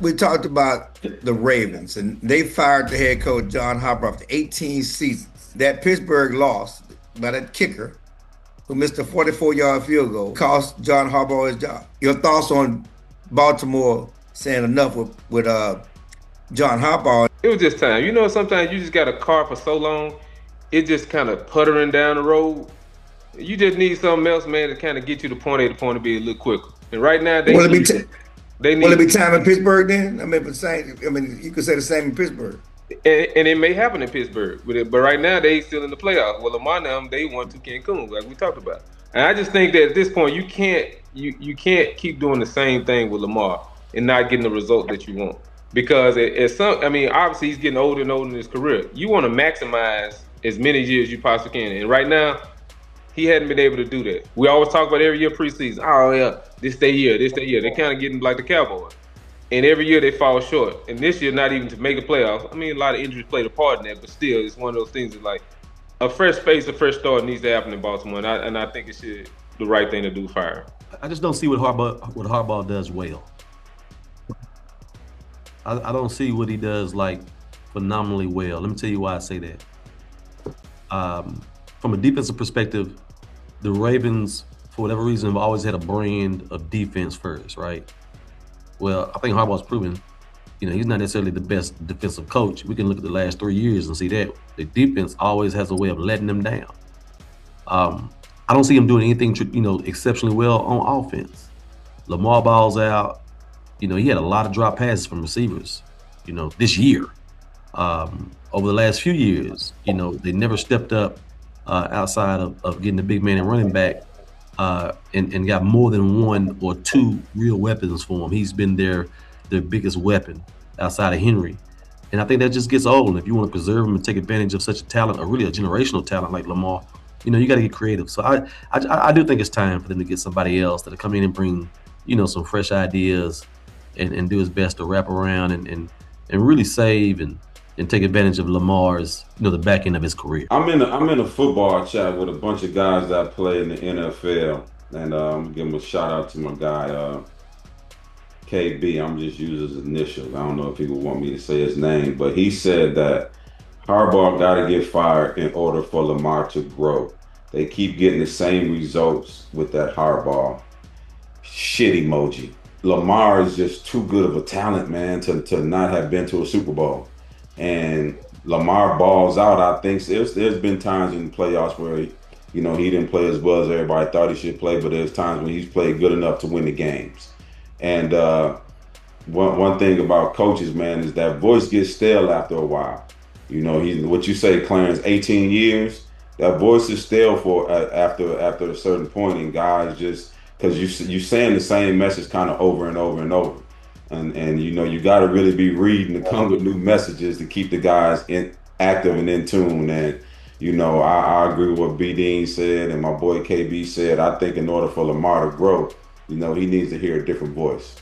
We talked about the Ravens, and they fired the head coach John Harbaugh after 18 seasons. That Pittsburgh loss by that kicker who missed a 44-yard field goal cost John Harbaugh his job. Your thoughts on Baltimore saying enough with John Harbaugh? It was just time. Sometimes you just got a car for so long, it just kind of puttering down the road. You just need something else, man, to kind of get you to point A to point B a little quicker. And right now they Will it be need t- they will it be need time in Pittsburgh then? You could say the same in Pittsburgh. and it may happen in Pittsburgh, but right now they still in the playoffs. Well, Lamar and them, they went to Cancun, like we talked about. And I just think that at this point you can't keep doing the same thing with Lamar and not getting the result that you want. Because obviously he's getting older and older in his career. You want to maximize as many years as you possibly can. And right now, he hadn't been able to do that. We always talk about every year preseason. Oh yeah, this day year, this day year. They kind of getting like the Cowboys. And every year they fall short. And this year, not even to make the playoffs. A lot of injuries played a part in that, but still, it's one of those things that like a fresh face, a fresh start needs to happen in Baltimore. And I think it's the right thing to do. Fire. I just don't see what Harbaugh does well. I don't see what he does like phenomenally well. Let me tell you why I say that. From a defensive perspective, the Ravens, for whatever reason, have always had a brand of defense first, right? Well, I think Harbaugh's proven, he's not necessarily the best defensive coach. We can look at the last 3 years and see that the defense always has a way of letting them down. I don't see him doing anything, exceptionally well on offense. Lamar balls out. He had a lot of drop passes from receivers, this year. Over the last few years, they never stepped up outside of getting the big man and running back and got more than one or two real weapons for him. He's been their biggest weapon outside of Henry. And I think that just gets old. And if you want to preserve him and take advantage of such a talent, or really a generational talent like Lamar, you got to get creative. So I do think it's time for them to get somebody else that'll come in and bring, some fresh ideas and do his best to wrap around and really save and take advantage of Lamar's, the back end of his career. I'm in a football chat with a bunch of guys that play in the NFL, and I'm giving a shout out to my guy KB. I'm just using his initials. I don't know if people want me to say his name, but he said that Harbaugh got to get fired in order for Lamar to grow. They keep getting the same results with that Harbaugh shit emoji. Lamar is just too good of a talent, man, to not have been to a Super Bowl. And Lamar balls out. I think there's been times in the playoffs where he didn't play as well as everybody thought he should play, but there's times when he's played good enough to win the games. And one thing about coaches, man, is that voice gets stale after a while. What you say, Clarence, 18 years, that voice is stale for after a certain point, and guys just because you saying the same message kind of over and over and over. And you got to really be reading to come with new messages to keep the guys active and in tune. And I agree with what B Dean said and my boy KB said. I think in order for Lamar to grow, he needs to hear a different voice.